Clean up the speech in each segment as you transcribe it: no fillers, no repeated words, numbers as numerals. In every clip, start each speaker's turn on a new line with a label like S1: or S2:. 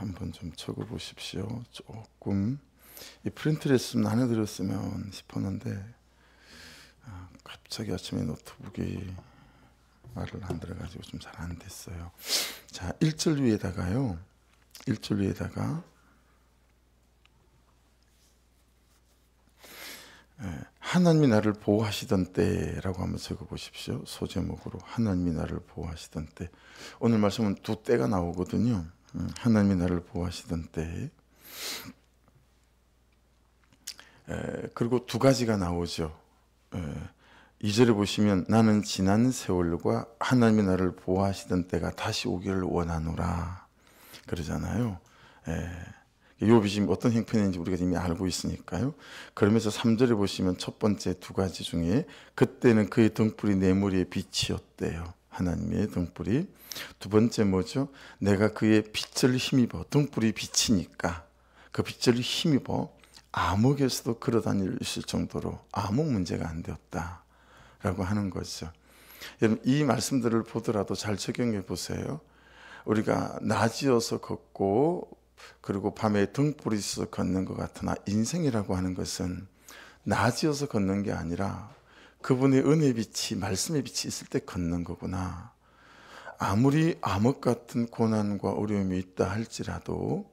S1: 한번 좀 적어 보십시오. 조금 이 프린트를 했으면 안 해드렸으면 싶었는데 갑자기 아침에 노트북이 말을 안 들어가지고 좀 잘 안 됐어요. 자, 1절 위에다가요. 1절 위에다가 하나님이 나를 보호하시던 때라고 한번 적어 보십시오. 소제목으로 하나님이 나를 보호하시던 때. 오늘 말씀은 두 때가 나오거든요. 하나님이 나를 보호하시던 때. 그리고 두 가지가 나오죠. 2절에 보시면 나는 지난 세월과 하나님이 나를 보호하시던 때가 다시 오기를 원하노라 그러잖아요. 욥이 지금 어떤 형편인지 우리가 이미 알고 있으니까요. 그러면서 3절에 보시면 첫 번째 두 가지 중에 그때는 그의 등불이 내 머리에 빛이었대요. 하나님의 등불이. 두 번째 뭐죠? 내가 그의 빛을 힘입어. 등불이 빛이니까 그 빛을 힘입어 암흑에서도 걸어다닐 수 있을 정도로 아무 문제가 안 되었다 라고 하는 거죠. 여러분, 이 말씀들을 보더라도 잘 적용해 보세요. 우리가 낮이어서 걷고 그리고 밤에 등불이 있어서 걷는 것 같으나 인생이라고 하는 것은 낮이어서 걷는 게 아니라 그분의 은혜의 빛이, 말씀의 빛이 있을 때 걷는 거구나. 아무리 암흑 같은 고난과 어려움이 있다 할지라도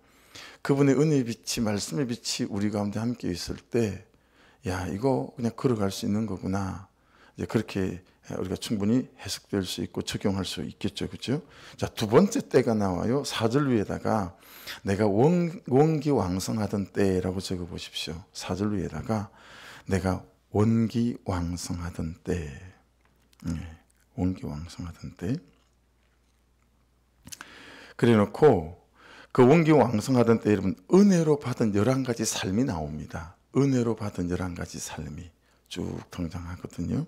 S1: 그분의 은혜의 빛이, 말씀의 빛이 우리 가운데 함께 있을 때, 야, 이거 그냥 걸어갈 수 있는 거구나. 이제 그렇게 우리가 충분히 해석될 수 있고 적용할 수 있겠죠. 그죠? 자, 두 번째 때가 나와요. 4절 위에다가 내가 원기 왕성하던 때라고 적어 보십시오. 4절 위에다가 내가 원기 왕성하던 때. 원기 왕성하던 때. 그래 놓고 그 원기 왕성하던 때 여러분 은혜로 받은 11가지 삶이 나옵니다. 은혜로 받은 11가지 삶이 쭉 등장하거든요.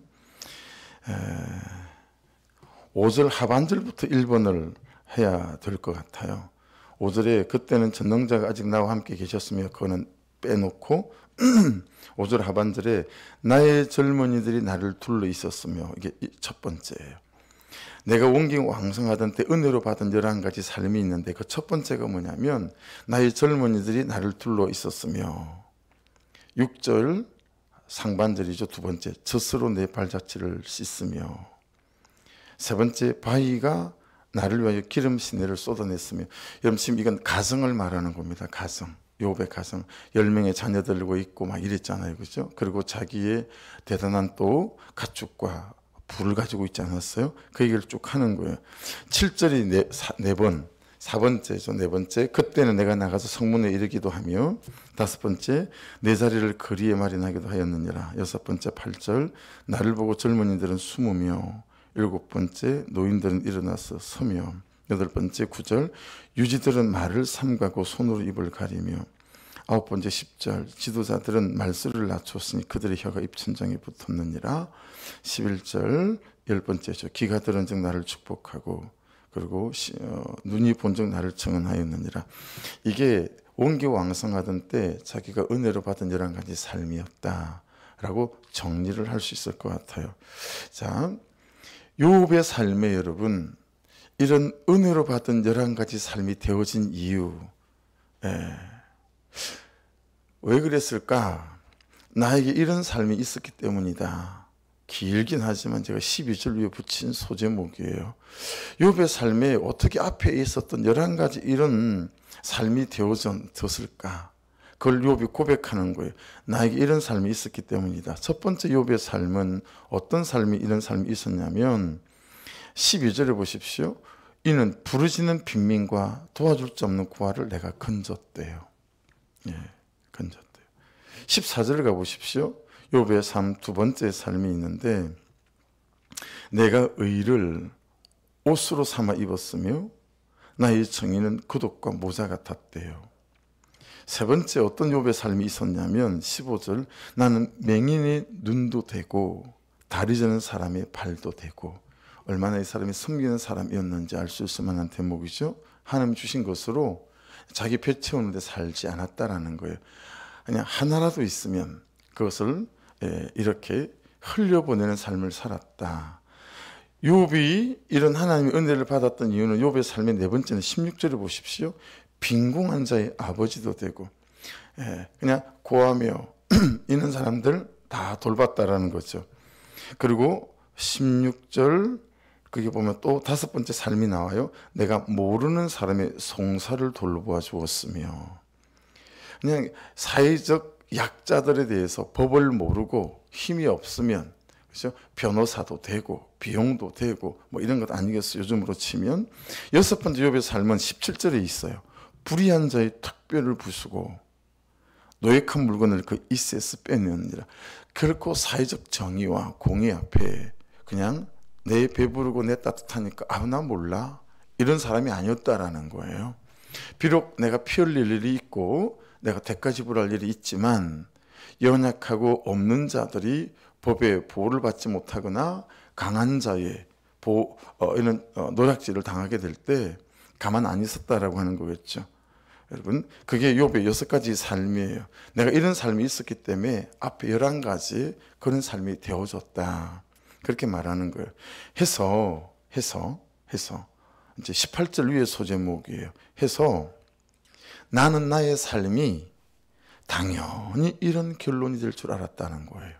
S1: 5절 하반절부터 1번을 해야 될 것 같아요. 5절에 그때는 전능자가 아직 나와 함께 계셨으며 그거는 빼놓고 5절 하반절에 나의 젊은이들이 나를 둘러 있었으며 이게 첫 번째예요. 내가 원기 왕성하던 때 은혜로 받은 11가지 삶이 있는데 그 첫 번째가 뭐냐면 나의 젊은이들이 나를 둘러 있었으며 6절 상반절이죠. 두 번째 젖으로 내 발자취를 씻으며 세 번째 바위가 나를 위하여 기름 시내를 쏟아냈으며 여러분 지금 이건 가정을 말하는 겁니다. 가정. 욥의 가정 10명의 자녀들고 있고 막 이랬잖아요. 그죠? 그리고 자기의 대단한 또 가축과 불을 가지고 있지 않았어요? 그 얘기를 쭉 하는 거예요. 7절이 네 번, 4번째죠. 네 번째, 그때는 내가 나가서 성문에 이르기도 하며, 5번째, 내 자리를 거리에 마련하기도 하였느니라. 6번째, 8절, 나를 보고 젊은이들은 숨으며, 7번째, 노인들은 일어나서 서며, 8번째, 9절, 유지들은 말을 삼가고 손으로 입을 가리며, 9번째 10절 지도자들은 말소리를 낮췄으니 그들의 혀가 입천장에 붙었느니라. 11절 10번째죠. 기가 들은즉 나를 축복하고 그리고 눈이 본즉 나를 청언하였느니라. 이게 원기 왕성하던 때 자기가 은혜로 받은 11가지 삶이었다라고 정리를 할 수 있을 것 같아요. 자, 욥의 삶에 여러분 이런 은혜로 받은 11가지 삶이 되어진 이유 왜 그랬을까? 나에게 이런 삶이 있었기 때문이다. 길긴 하지만 제가 12절 위에 붙인 소제목이에요. 욥의 삶에 어떻게 앞에 있었던 11가지 이런 삶이 되어졌을까? 그걸 욥이 고백하는 거예요. 나에게 이런 삶이 있었기 때문이다. 첫 번째 욥의 삶은 어떤 삶이 이런 삶이 있었냐면 12절에 보십시오. 이는 부르짖는 빈민과 도와줄 수 없는 고아를 내가 건졌대요. 건졌대요. 14절 가보십시오. 욥의 삶 두 번째 삶이 있는데 내가 의를 옷으로 삼아 입었으며 나의 정의는 굿옷과 모자 같았대요. 세 번째 어떤 욥의 삶이 있었냐면 15절 나는 맹인의 눈도 되고 다리 저는 사람의 발도 되고 얼마나 이 사람이 섬기는 사람이었는지 알 수 있을 만한 대목이죠. 하나님 주신 것으로 자기 배 채우는데 살지 않았다라는 거예요. 그냥 하나라도 있으면 그것을 이렇게 흘려보내는 삶을 살았다. 욥이 이런 하나님의 은혜를 받았던 이유는 욥의 삶의 네 번째는 16절을 보십시오. 빈궁한 자의 아버지도 되고, 그냥 고하며 있는 사람들 다 돌봤다라는 거죠. 그리고 16절 그게 보면 또 다섯 번째 삶이 나와요. 내가 모르는 사람의 송사를 돌보아 주었으며, 그냥 사회적 약자들에 대해서 법을 모르고 힘이 없으면, 그렇죠? 변호사도 되고 비용도 되고 뭐 이런 것 아니겠어요? 요즘으로 치면. 여섯 번째 욥의 삶은 17절에 있어요. 불의한 자의 특별을 부수고 노획한 물건을 그 이새에서 빼내느니라. 결코 사회적 정의와 공의 앞에 그냥 내 배부르고 내 따뜻하니까 나 몰라 이런 사람이 아니었다라는 거예요. 비록 내가 피 흘릴 일이 있고 내가 대가 지불할 일이 있지만 연약하고 없는 자들이 법의 보호를 받지 못하거나 강한 자의 이런 노략질을 당하게 될 때 가만 안 있었다라고 하는 거겠죠. 여러분, 그게 욥의 6가지 삶이에요. 내가 이런 삶이 있었기 때문에 앞에 11가지 그런 삶이 되어졌다. 그렇게 말하는 거예요. 해서 이제 18절 위에 소제목이에요. 해서 나는 나의 삶이 당연히 이런 결론이 될 줄 알았다는 거예요.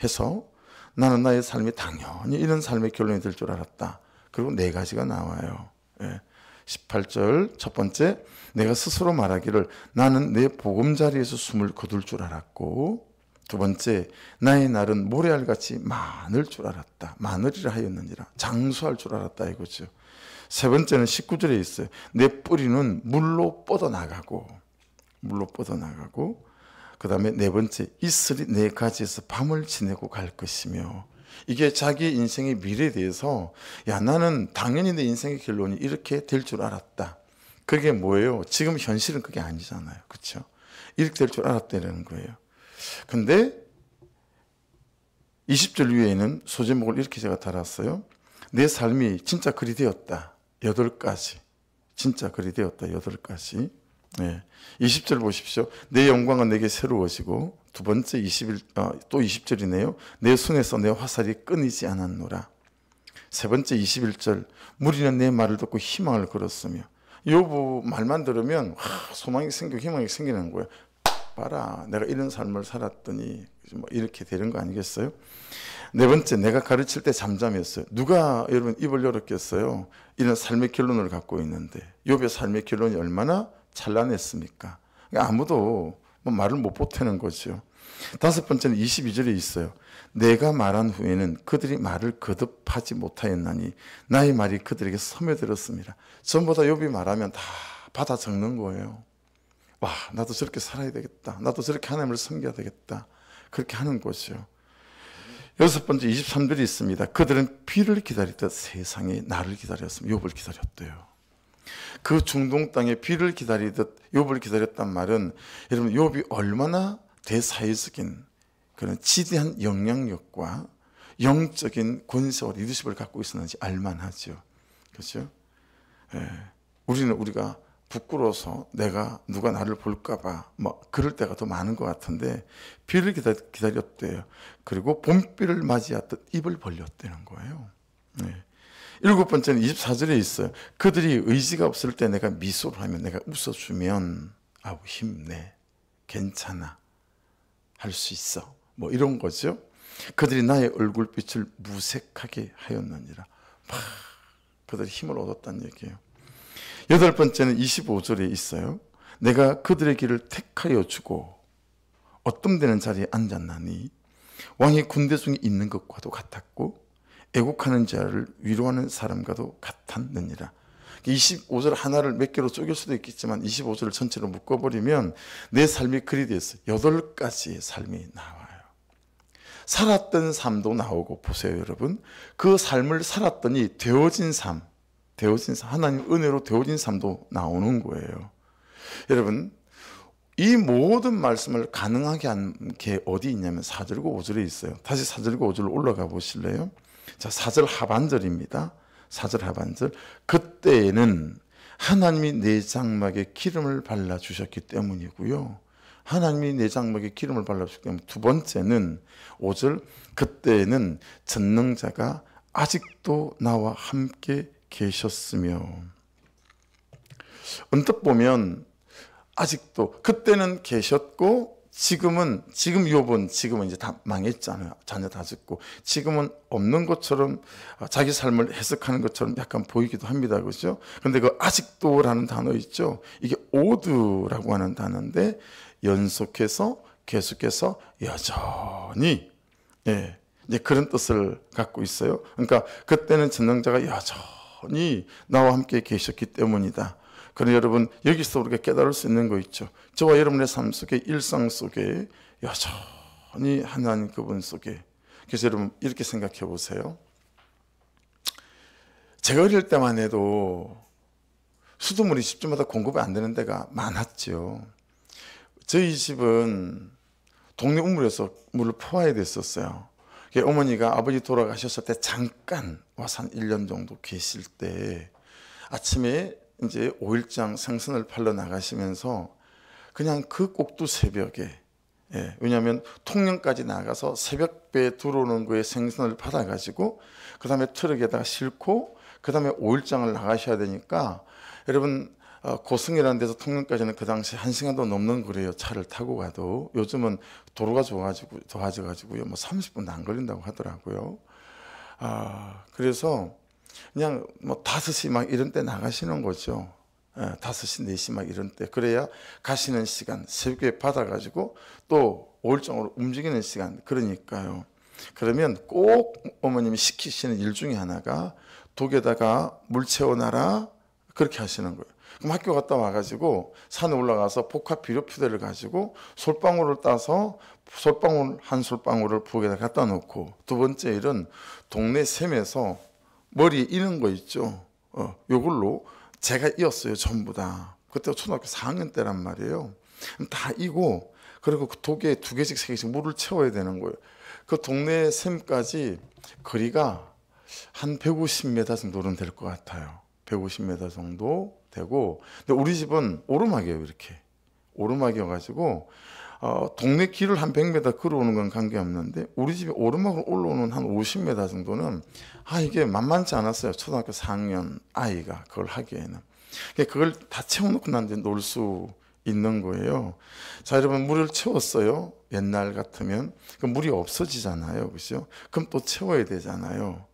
S1: 해서 나는 나의 삶이 당연히 이런 삶의 결론이 될 줄 알았다. 그리고 4가지가 나와요. 18절 첫 번째, 내가 스스로 말하기를 나는 내 보금자리에서 숨을 거둘 줄 알았고, 두 번째, 나의 날은 모래알같이 많을 줄 알았다. 많으리라 하였느니라. 장수할 줄 알았다 이거죠. 세 번째는 19절에 있어요. 내 뿌리는 물로 뻗어나가고 그 다음에 네 번째, 이슬이 내 가지에서 밤을 지내고 갈 것이며, 이게 자기 인생의 미래에 대해서 나는 당연히 내 인생의 결론이 이렇게 될 줄 알았다. 그게 뭐예요? 지금 현실은 그게 아니잖아요. 그렇죠? 이렇게 될 줄 알았다는 거예요. 근데 20절 위에는 소제목을 이렇게 제가 달았어요. 내 삶이 진짜 그리 되었다. 8가지. 진짜 그리 되었다. 8가지. 20절 보십시오. 내 영광은 내게 새로워지고, 두 번째 또 20절이네요. 내 손에서 내 화살이 끊이지 않았노라. 세 번째 21절, 무리는 내 말을 듣고 희망을 걸었으며. 욥 말만 들으면 소망이 생기고 희망이 생기는 거예요. 봐라, 내가 이런 삶을 살았더니 뭐 이렇게 되는 거 아니겠어요? 네 번째, 내가 가르칠 때 잠잠했어요. 누가 여러분 입을 열었겠어요? 이런 삶의 결론을 갖고 있는데 욥의 삶의 결론이 얼마나 찬란했습니까? 아무도 말을 못 보태는 거죠. 다섯 번째는 22절에 있어요. 내가 말한 후에는 그들이 말을 거듭하지 못하였나니 나의 말이 그들에게 스며들었습니다. 전부 다 욥이 말하면 다 받아 적는 거예요. 와, 나도 저렇게 살아야 되겠다. 나도 저렇게 하나님을 섬겨야 되겠다. 그렇게 하는 거죠. 여섯 번째 23절이 있습니다. 그들은 비를 기다리듯 세상에 나를 기다렸으며 욥을 기다렸대요. 그 중동 땅에 비를 기다리듯 욥을 기다렸단 말은, 여러분 욥이 얼마나 대사회적인 그런 지대한 영향력과 영적인 권세와 리더십을 갖고 있었는지 알만하죠. 그렇죠? 우리가 부끄러워서 누가 나를 볼까봐 그럴 때가 더 많은 것 같은데, 비를 기다렸대요. 그리고 봄비를 맞이하듯 입을 벌렸다는 거예요. 일곱 번째는 24절에 있어요. 그들이 의지가 없을 때 내가 미소를 하면, 내가 웃어주면 힘내, 괜찮아, 할 수 있어, 이런 거죠. 그들이 나의 얼굴빛을 무색하게 하였느니라. 그들이 힘을 얻었다는 얘기예요. 여덟 번째는 25절에 있어요. 내가 그들의 길을 택하여 주고 어떤 데는 자리에 앉았나니 왕이 군대 중에 있는 것과도 같았고 애국하는 자를 위로하는 사람과도 같았느니라. 25절 하나를 몇 개로 쪼갤 수도 있겠지만 25절을 전체로 묶어버리면 내 삶이 그리 됐어요. 8가지의 삶이 나와요. 살았던 삶도 나오고, 보세요 여러분, 그 삶을 살았더니 되어진 삶, 하나님 은혜로 되어진 삶도 나오는 거예요. 여러분, 이 모든 말씀을 가능하게 한 게 어디 있냐면 4절과 5절에 있어요. 다시 4절과 5절로 올라가 보실래요? 자, 4절 하반절입니다. 4절 하반절. 그때에는 하나님이 내 장막에 기름을 발라주셨기 때문이고요. 하나님이 내 장막에 기름을 발라주셨기 때문에, 두 번째는 5절, 그때에는 전능자가 아직도 나와 함께 계셨으며. 언뜻 보면 아직도 그때는 계셨고 지금 욥은 지금은 이제 다 망했잖아요. 자녀 다 죽고 지금은 없는 것처럼 자기 삶을 해석하는 것처럼 약간 보이기도 합니다. 그렇죠? 근데 그 아직도라는 단어 있죠. 이게 오드라고 하는 단어인데 연속해서 계속해서 여전히 이제 그런 뜻을 갖고 있어요. 그러니까 그때는 전능자가 여전히 나와 함께 계셨기 때문이다. 그러나 여러분 여기서 우리가 깨달을 수 있는 거 있죠. 저와 여러분의 삶 속에 일상 속에 여전히 하나님 그분 속에. 그래서 여러분 이렇게 생각해 보세요. 제가 어릴 때만 해도 수돗물이 집집마다 공급이 안 되는 데가 많았죠. 저희 집은 동네 우물에서 물을 퍼와야 됐었어요. 어머니가 아버지 돌아가셨을 때 잠깐 와서 한 1년 정도 계실 때 아침에 이제 5일장 생선을 팔러 나가시면서 그냥 그 꼭두 새벽에 왜냐하면 통영까지 나가서 새벽배 들어오는 거에 생선을 받아가지고 그 다음에 트럭에다가 싣고 그 다음에 5일장을 나가셔야 되니까 여러분 고성이라는 데서 통영까지는 그 당시 1시간도 넘는 거래요. 차를 타고 가도. 요즘은 도로가 좋아져가지고요. 뭐 30분도 안 걸린다고 하더라고요. 그래서 그냥 뭐 5시 막 이런 때 나가시는 거죠. 5시, 4시 막 이런 때. 그래야 가시는 시간, 새벽에 받아가지고 또 5일장으로 움직이는 시간. 그러니까요. 그러면 꼭 어머님이 시키시는 일 중에 하나가 독에다가 물 채워놔라. 그렇게 하시는 거예요. 그럼 학교 갔다 와가지고 산에 올라가서 복합 비료푸대를 가지고 솔방울을 따서 한 솔방울을 부엌에다 갖다 놓고 두 번째 일은 동네 샘에서 머리에 이는 거 있죠. 요걸로 제가 이었어요. 전부 다. 그때 초등학교 4학년 때란 말이에요. 다 이고 그리고 그 독에 2개씩 3개씩 물을 채워야 되는 거예요. 그 동네 샘까지 거리가 한 150m 정도는 될 것 같아요. 150m 정도 되고, 근데 우리 집은 오르막이에요. 이렇게 오르막이어가지고 동네 길을 한 100m 걸어오는 건 관계없는데 우리 집에 오르막을 올라오는 한 50m 정도는 이게 만만치 않았어요. 초등학교 4학년 아이가 그걸 하기에는. 그걸 다 채워놓고 난 뒤에 놀 수 있는 거예요. 자, 여러분 물을 채웠어요. 옛날 같으면 그 물이 없어지잖아요. 그죠? 그럼 또 채워야 되잖아요.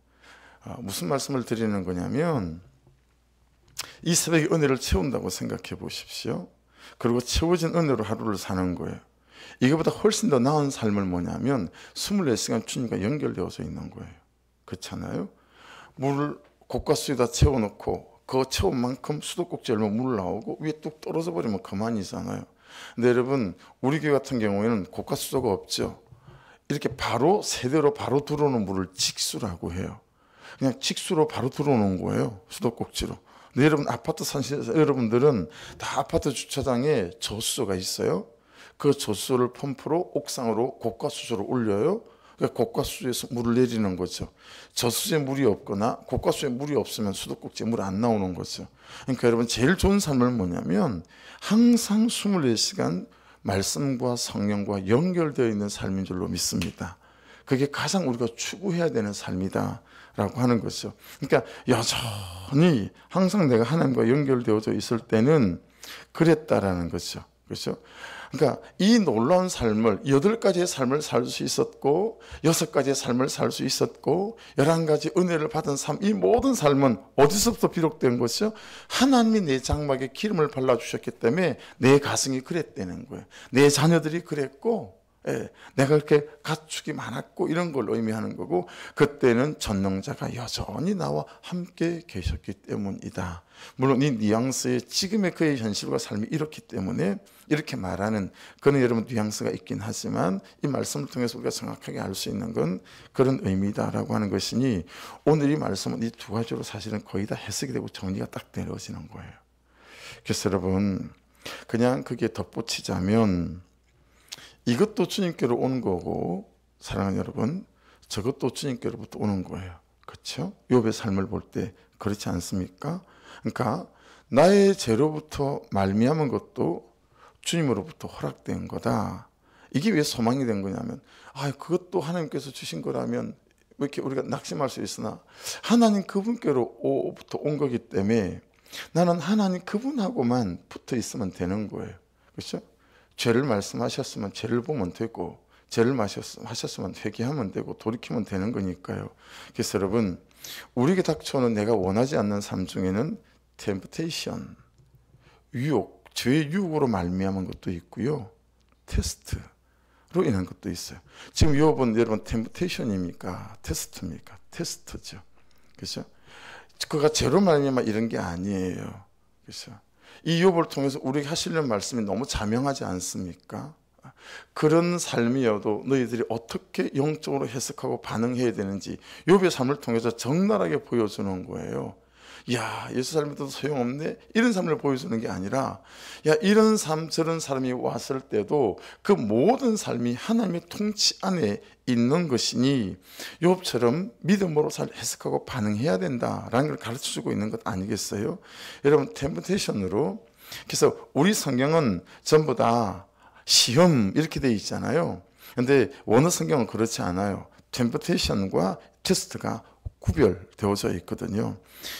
S1: 무슨 말씀을 드리는 거냐면 이 새벽에 은혜를 채운다고 생각해 보십시오. 그리고 채워진 은혜로 하루를 사는 거예요. 이거보다 훨씬 더 나은 삶을 뭐냐면 24시간 주님과 연결되어져 있는 거예요. 그렇잖아요. 물을 고가수에다 채워놓고 그 채운 만큼 수도꼭지 열면 물 나오고 위에 뚝 떨어져 버리면 그만이잖아요. 근데 여러분 우리 교회 같은 경우에는 고가수도가 없죠. 이렇게 바로 세대로 바로 들어오는 물을 직수라고 해요. 그냥 직수로 바로 들어오는 거예요. 수도꼭지로. 근데 여러분 아파트 사시는 여러분들은 다 아파트 주차장에 저수소가 있어요. 그 저수소를 펌프로 옥상으로 고가수소를 올려요. 그러니까 고가수소에서 물을 내리는 거죠. 저수소에 물이 없거나 고가수소에 물이 없으면 수도꼭지에 물 안 나오는 거죠. 그러니까 여러분 제일 좋은 삶은 뭐냐면 항상 24시간 말씀과 성령과 연결되어 있는 삶인 줄로 믿습니다. 그게 가장 우리가 추구해야 되는 삶이다 라고 하는 거죠. 그러니까 여전히 항상 내가 하나님과 연결되어져 있을 때는 그랬다라는 거죠. 그렇죠? 그러니까 이 놀라운 삶을 8가지의 삶을 살 수 있었고 6가지의 삶을 살 수 있었고 11가지 은혜를 받은 삶, 이 모든 삶은 어디서부터 비롯된 것이요? 하나님이 내 장막에 기름을 발라주셨기 때문에 내 가슴이 그랬다는 거예요. 내 자녀들이 그랬고 내가 그렇게 가축이 많았고 이런 걸 의미하는 거고 그때는 전능자가 여전히 나와 함께 계셨기 때문이다. 물론 이 뉘앙스의 지금의 그의 현실과 삶이 이렇기 때문에 이렇게 말하는 그런 여러분 뉘앙스가 있긴 하지만 이 말씀을 통해서 우리가 정확하게 알 수 있는 건 그런 의미다라고 하는 것이니 오늘 이 말씀은 이 2가지로 사실은 거의 다 해석이 되고 정리가 딱 내려지는 거예요. 그래서 여러분 그냥 그게 덧붙이자면 이것도 주님께로 온 거고 사랑하는 여러분 저것도 주님께로부터 오는 거예요. 그렇죠? 욥의 삶을 볼 때 그렇지 않습니까? 그러니까 나의 죄로부터 말미암은 것도 주님으로부터 허락된 거다. 이게 왜 소망이 된 거냐면 그것도 하나님께서 주신 거라면 왜 이렇게 우리가 낙심할 수 있으나 하나님 그분께로부터 온 거기 때문에 나는 하나님 그분하고만 붙어 있으면 되는 거예요. 그렇죠? 죄를 말씀하셨으면 죄를 보면 되고, 죄를 하셨으면 회개하면 되고 돌이키면 되는 거니까요. 그래서 여러분, 우리에게 닥쳐오는 내가 원하지 않는 삶 중에는 템프테이션, 유혹, 죄의 유혹으로 말미암은 것도 있고요, 테스트로 인한 것도 있어요. 지금 욥은 여러분 템프테이션입니까? 테스트입니까? 테스트죠. 그렇죠? 그가 죄로 말미암아 이런 게 아니에요. 그렇죠? 이 욥을 통해서 우리에게 하시려는 말씀이 너무 자명하지 않습니까? 그런 삶이어도 너희들이 어떻게 영적으로 해석하고 반응해야 되는지 욥의 삶을 통해서 적나라하게 보여주는 거예요. 야, 예수 삶에도 소용없네? 이런 삶을 보여주는 게 아니라, 야, 이런 삶, 저런 사람이 왔을 때도 그 모든 삶이 하나님의 통치 안에 있는 것이니 욥처럼 믿음으로 잘 해석하고 반응해야 된다라는 걸 가르쳐주고 있는 것 아니겠어요? 여러분, 템프테이션으로, 그래서 우리 성경은 전부 다 시험 이렇게 돼 있잖아요. 근데 원어 성경은 그렇지 않아요. 템프테이션과 테스트가 구별되어져 있거든요.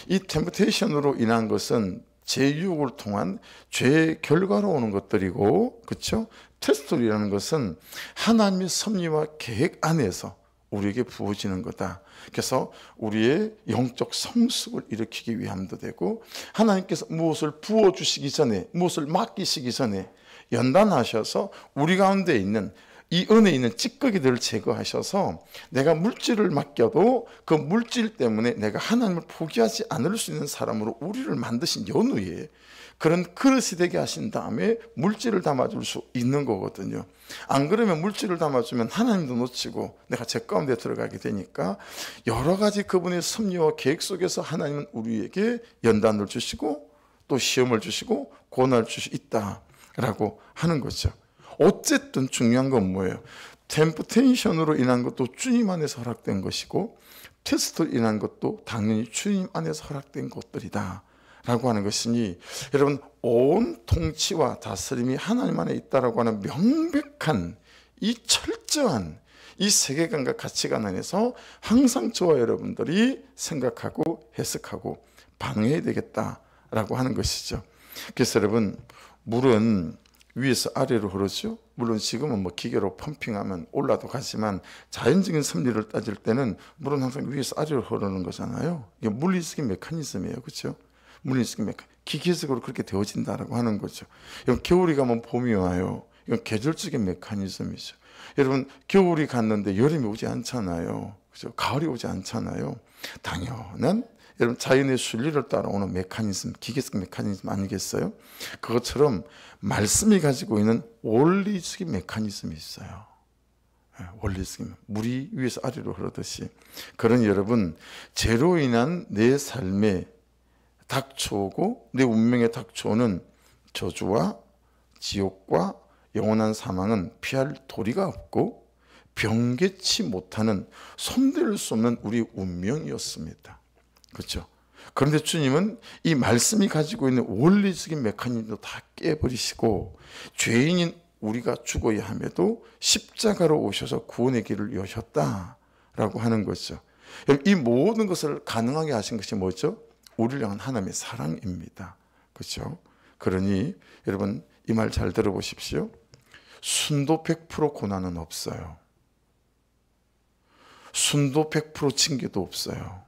S1: 이 템프테이션으로 인한 것은 제 유혹을 통한 죄의 결과로 오는 것들이고, 그렇죠? 테스트라는 것은 하나님의 섭리와 계획 안에서 우리에게 부어지는 거다. 그래서 우리의 영적 성숙을 일으키기 위함도 되고, 하나님께서 무엇을 부어주시기 전에, 무엇을 맡기시기 전에 연단하셔서 우리 가운데 있는 이 은혜에 있는 찌꺼기들을 제거하셔서 내가 물질을 맡겨도 그 물질 때문에 내가 하나님을 포기하지 않을 수 있는 사람으로 우리를 만드신 연후에 그런 그릇이 되게 하신 다음에 물질을 담아줄 수 있는 거거든요. 안 그러면 물질을 담아주면 하나님도 놓치고 내가 제 가운데 들어가게 되니까 여러 가지 그분의 섭리와 계획 속에서 하나님은 우리에게 연단을 주시고 또 시험을 주시고 고난을 주시 있다라고 하는 거죠. 어쨌든 중요한 건 뭐예요? 템프테이션으로 인한 것도 주님 안에서 허락된 것이고, 테스트로 인한 것도 당연히 주님 안에서 허락된 것들이다 라고 하는 것이니, 여러분, 온 통치와 다스림이 하나님 안에 있다라고 하는 명백한 이 철저한 이 세계관과 가치관 안에서 항상 저와 여러분들이 생각하고 해석하고 반응해야 되겠다라고 하는 것이죠. 그래서 여러분, 물은 위에서 아래로 흐르죠. 물론 지금은 뭐 기계로 펌핑하면 올라도 가지만 자연적인 섭리를 따질 때는 물은 항상 위에서 아래로 흐르는 거잖아요. 이게 물리적인 메커니즘이에요. 그렇죠? 물리적인 메커니즘. 기계적으로 그렇게 되어진다라고 하는 거죠. 이건 겨울이 가면 봄이 와요. 이건 계절적인 메커니즘이죠. 여러분, 겨울이 갔는데 여름이 오지 않잖아요. 그죠? 가을이 오지 않잖아요. 당연한 여러분 자연의 순리를 따라오는 메커니즘, 기계적 메커니즘 아니겠어요? 그것처럼 말씀이 가지고 있는 원리적인 메커니즘이 있어요. 원리적인, 물이 위에서 아래로 흐르듯이. 그런 여러분, 죄로 인한 내 삶에 닥쳐오고 내 운명에 닥쳐오는 저주와 지옥과 영원한 사망은 피할 도리가 없고 변개치 못하는 손댈 수 없는 우리 운명이었습니다. 그렇죠? 그런데 주님은 이 말씀이 가지고 있는 원리적인 메커니즘도 다 깨버리시고 죄인인 우리가 죽어야 함에도 십자가로 오셔서 구원의 길을 여셨다라고 하는 거죠. 이 모든 것을 가능하게 하신 것이 뭐죠? 우리를 향한 하나님의 사랑입니다. 그렇죠? 그러니 여러분 이 말 잘 들어보십시오. 순도 100% 고난은 없어요. 순도 100% 징계도 없어요.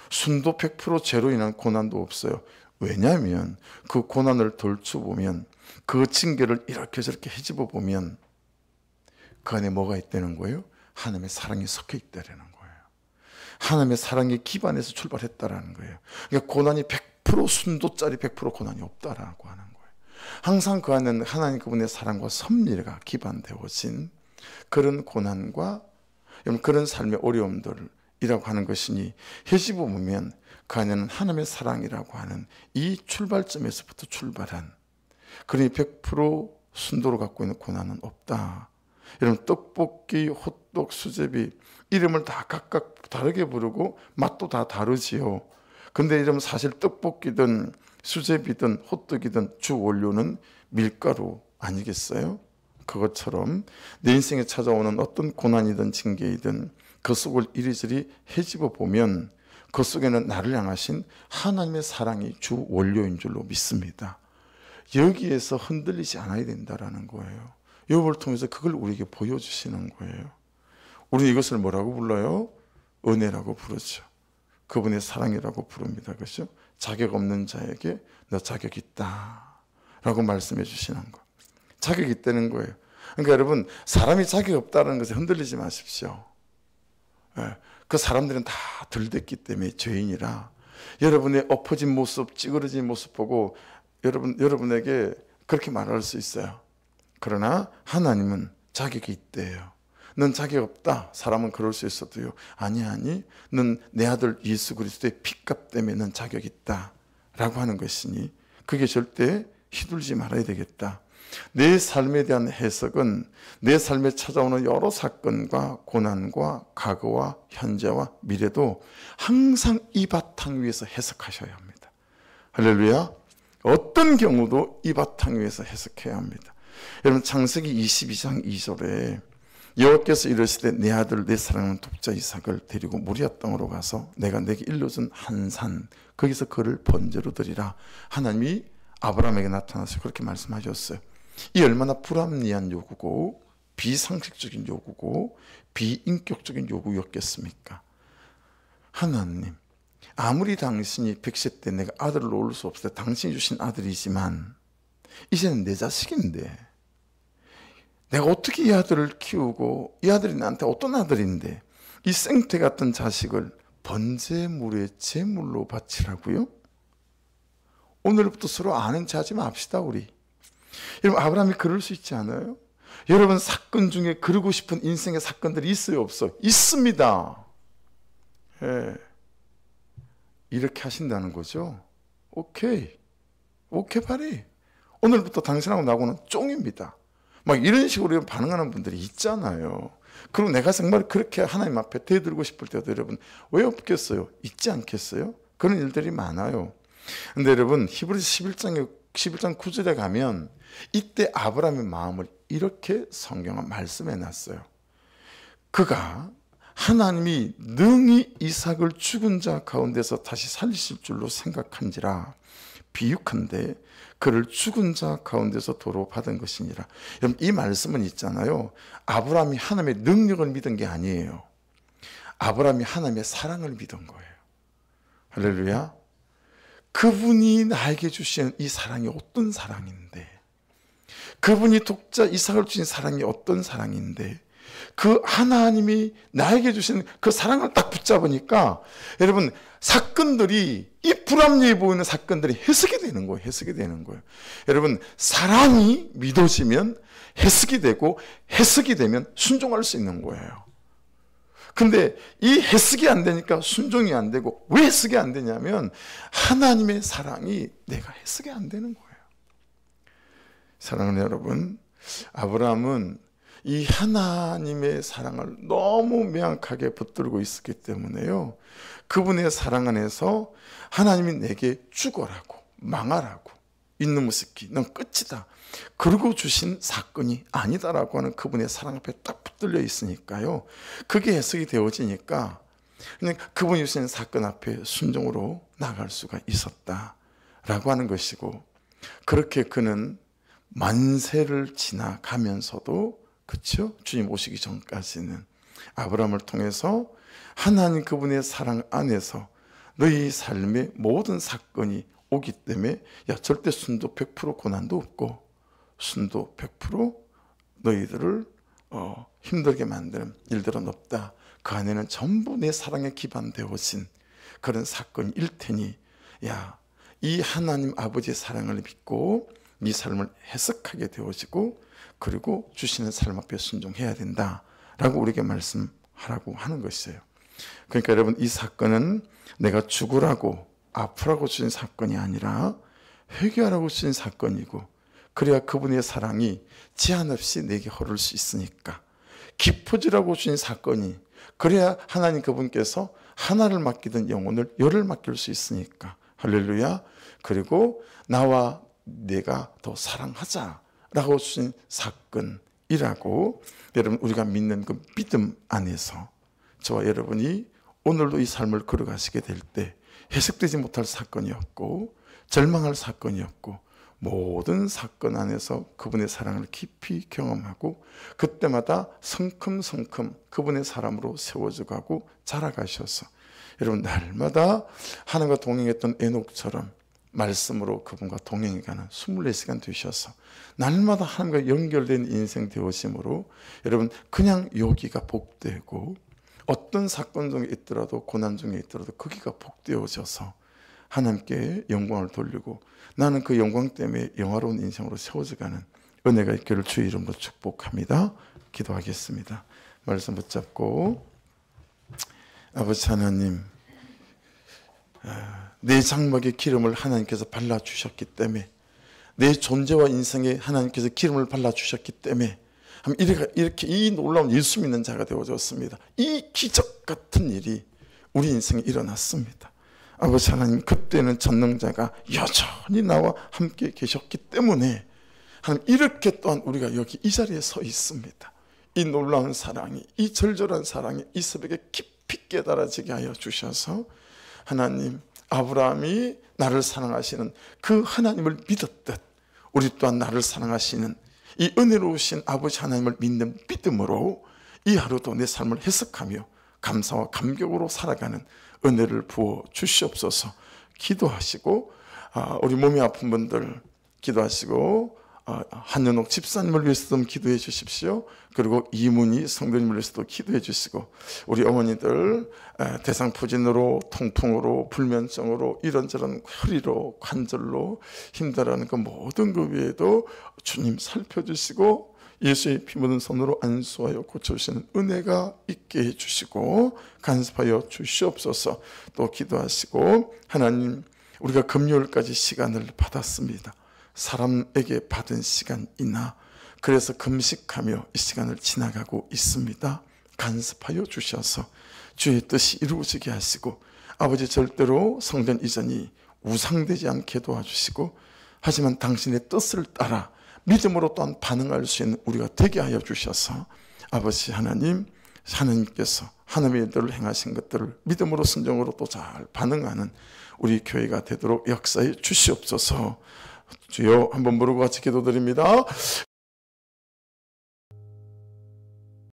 S1: 순도 100% 죄로 인한 고난도 없어요. 왜냐하면 그 고난을 덜쳐보면, 그 징계를 이렇게 저렇게 헤집어 보면 그 안에 뭐가 있다는 거예요? 하나님의 사랑이 섞여 있다는 거예요. 하나님의 사랑의 기반에서 출발했다라는 거예요. 그러니까 고난이 100% 순도짜리 100% 고난이 없다라고 하는 거예요. 항상 그 안에는 하나님 그분의 사랑과 섭리가 기반되어진 그런 고난과 그런 삶의 어려움들이라고 하는 것이니, 헤집어 보면 그 안에는 하나님의 사랑이라고 하는 이 출발점에서부터 출발한, 그러니 100% 순도로 갖고 있는 고난은 없다. 여러분, 떡볶이, 호떡, 수제비 이름을 다 각각 다르게 부르고 맛도 다 다르지요. 근데 이러면 사실 떡볶이든 수제비든 호떡이든 주 원료는 밀가루 아니겠어요? 그것처럼 내 인생에 찾아오는 어떤 고난이든 징계이든 그 속을 이리저리 헤집어 보면 그 속에는 나를 향하신 하나님의 사랑이 주 원료인 줄로 믿습니다. 여기에서 흔들리지 않아야 된다라는 거예요. 욥을 통해서 그걸 우리에게 보여주시는 거예요. 우리는 이것을 뭐라고 불러요? 은혜라고 부르죠. 그분의 사랑이라고 부릅니다. 그렇죠? 자격 없는 자에게 너 자격 있다 라고 말씀해 주시는 거. 자격이 있다는 거예요. 그러니까 여러분, 사람이 자격 없다는 것에 흔들리지 마십시오. 그 사람들은 다 들댔기 때문에 죄인이라 여러분의 엎어진 모습, 찌그러진 모습 보고 여러분에게 그렇게 말할 수 있어요. 그러나 하나님은 자격이 있대요. 넌 자격 없다. 사람은 그럴 수 있어도요. 아니, 넌 내 아들 예수 그리스도의 피값 때문에 넌 자격 있다 라고 하는 것이니 그게 절대 휘둘지 말아야 되겠다. 내 삶에 대한 해석은 내 삶에 찾아오는 여러 사건과 고난과 과거와 현재와 미래도 항상 이 바탕 위에서 해석하셔야 합니다. 할렐루야. 어떤 경우도 이 바탕 위에서 해석해야 합니다. 여러분, 창세기 22장 2절에 여호와께서 이르시되 내 아들 내 사랑하는 독자 이삭을 데리고 모리아 땅으로 가서 내가 내게 일러준 한 산 거기서 그를 번제로 드리라. 하나님이 아브라함에게 나타나서 그렇게 말씀하셨어요. 이 얼마나 불합리한 요구고 비상식적인 요구고 비인격적인 요구였겠습니까? 하나님, 아무리 당신이 100세 때 내가 아들을 낳을 수 없을 때 당신이 주신 아들이지만 이제는 내 자식인데 내가 어떻게 이 아들을 키우고 이 아들이 나한테 어떤 아들인데 이 생태 같은 자식을 번제물의 제물로 바치라고요? 오늘부터 서로 아는 체 하지 맙시다 우리. 여러분, 아브라함이 그럴 수 있지 않아요? 여러분, 사건 중에 그러고 싶은 인생의 사건들이 있어요 없어? 있습니다. 예. 이렇게 하신다는 거죠. 오케이 바리. 오늘부터 당신하고 나하고는 쫑입니다. 막 이런 식으로 반응하는 분들이 있잖아요. 그리고 내가 정말 그렇게 하나님 앞에 대들고 싶을 때도 여러분 왜 없겠어요? 있지 않겠어요? 그런 일들이 많아요. 근데 여러분, 히브리서 11장 9절에 가면 이때 아브라함의 마음을 이렇게 성경은 말씀해 놨어요. 그가 하나님이 능히 이삭을 죽은 자 가운데서 다시 살리실 줄로 생각한지라 비유컨대 그를 죽은 자 가운데서 도로 받은 것이니라. 여러분, 이 말씀은 있잖아요. 아브라함이 하나님의 능력을 믿은 게 아니에요. 아브라함이 하나님의 사랑을 믿은 거예요. 할렐루야. 그분이 나에게 주신 이 사랑이 어떤 사랑인데, 그분이 독자 이삭을 주신 사랑이 어떤 사랑인데, 그 하나님이 나에게 주신 그 사랑을 딱 붙잡으니까 여러분, 사건들이, 이 불합리해 보이는 사건들이 해석이 되는 거예요. 해석이 되는 거예요. 여러분, 사랑이 믿어지면 해석이 되고, 해석이 되면 순종할 수 있는 거예요. 근데 이 해석이 안 되니까 순종이 안 되고, 왜 해석이 안 되냐면 하나님의 사랑이 내가 해석이 안 되는 거예요. 사랑하는 여러분, 아브라함은 이 하나님의 사랑을 너무 명확하게 붙들고 있었기 때문에요, 그분의 사랑 안에서 하나님이 내게 죽어라고, 망하라고, 이놈의 새끼 넌 끝이다, 그러고 주신 사건이 아니다라고 하는 그분의 사랑 앞에 딱 붙들려 있으니까요, 그게 해석이 되어지니까 그냥 그분이 주신 사건 앞에 순종으로 나갈 수가 있었다라고 하는 것이고, 그렇게 그는 만세를 지나가면서도, 그렇죠? 주님 오시기 전까지는 아브라함을 통해서 하나님 그분의 사랑 안에서 너희 삶의 모든 사건이 오기 때문에, 야, 절대 순도 100% 고난도 없고 순도 100% 너희들을 힘들게 만드는 일들은 없다. 그 안에는 전부 내 사랑에 기반되어진 그런 사건일 테니, 야, 이 하나님 아버지의 사랑을 믿고 네 삶을 해석하게 되어지고, 그리고 주시는 삶 앞에 순종해야 된다라고 우리에게 말씀하라고 하는 것이에요. 그러니까 여러분, 이 사건은 내가 죽으라고, 아프라고 주신 사건이 아니라 회개하라고 주신 사건이고, 그래야 그분의 사랑이 제한 없이 내게 흐를 수 있으니까, 깊어지라고 주신 사건이, 그래야 하나님 그분께서 하나를 맡기던 영혼을 열을 맡길 수 있으니까, 할렐루야. 그리고 나와 내가 더 사랑하자라고 주신 사건이라고, 여러분, 우리가 믿는 그 믿음 안에서 저와 여러분이 오늘도 이 삶을 걸어가시게 될 때 해석되지 못할 사건이었고 절망할 사건이었고 모든 사건 안에서 그분의 사랑을 깊이 경험하고 그때마다 성큼성큼 그분의 사람으로 세워져 가고 자라가셔서 여러분 날마다 하나님과 동행했던 에녹처럼 말씀으로 그분과 동행해가는 24시간 되셔서 날마다 하나님과 연결된 인생 되어심으로 여러분 그냥 여기가 복되고 어떤 사건 중에 있더라도 고난 중에 있더라도 거기가 복되어져서 하나님께 영광을 돌리고 나는 그 영광 때문에 영화로운 인생으로 세워져가는 은혜가 있기를 주의 이름으로 축복합니다. 기도하겠습니다. 말씀 붙잡고 아버지 하나님, 내 장막에 기름을 하나님께서 발라주셨기 때문에 내 존재와 인생에 하나님께서 기름을 발라주셨기 때문에 이렇게 이 놀라운 예수 믿는 자가 되어졌습니다. 이 기적 같은 일이 우리 인생에 일어났습니다. 아버지 하나님, 그때는 전능자가 여전히 나와 함께 계셨기 때문에 하나님 이렇게 또한 우리가 여기 이 자리에 서 있습니다. 이 놀라운 사랑이, 이 절절한 사랑이 이 새벽에 깊이 깨달아지게 하여 주셔서 하나님, 아브라함이 나를 사랑하시는 그 하나님을 믿었듯 우리 또한 나를 사랑하시는 이 은혜로우신 아버지 하나님을 믿는 믿음으로 이 하루도 내 삶을 해석하며 감사와 감격으로 살아가는 은혜를 부어 주시옵소서. 기도하시고 우리 몸이 아픈 분들 기도하시고 한연옥 집사님을 위해서도 기도해 주십시오. 그리고 이문희 성도님을 위해서도 기도해 주시고 우리 어머니들 대상포진으로 통풍으로 불면증으로 이런저런 허리로 관절로 힘들어하는 그 모든 그 위에도 주님 살펴주시고 예수의 피 묻은 손으로 안수하여 고쳐주시는 은혜가 있게 해주시고 간섭하여 주시옵소서. 또 기도하시고 하나님, 우리가 금요일까지 시간을 받았습니다. 사람에게 받은 시간이나 그래서 금식하며 이 시간을 지나가고 있습니다. 간섭하여 주셔서 주의 뜻이 이루어지게 하시고 아버지, 절대로 성전 이전이 우상되지 않게 도와주시고 하지만 당신의 뜻을 따라 믿음으로 또한 반응할 수 있는 우리가 되게 하여 주셔서 아버지 하나님, 하나님께서 하나님의 일들을 행하신 것들을 믿음으로 순종으로 또 잘 반응하는 우리 교회가 되도록 역사해 주시옵소서. 주여, 한번 부르고 같이 기도드립니다.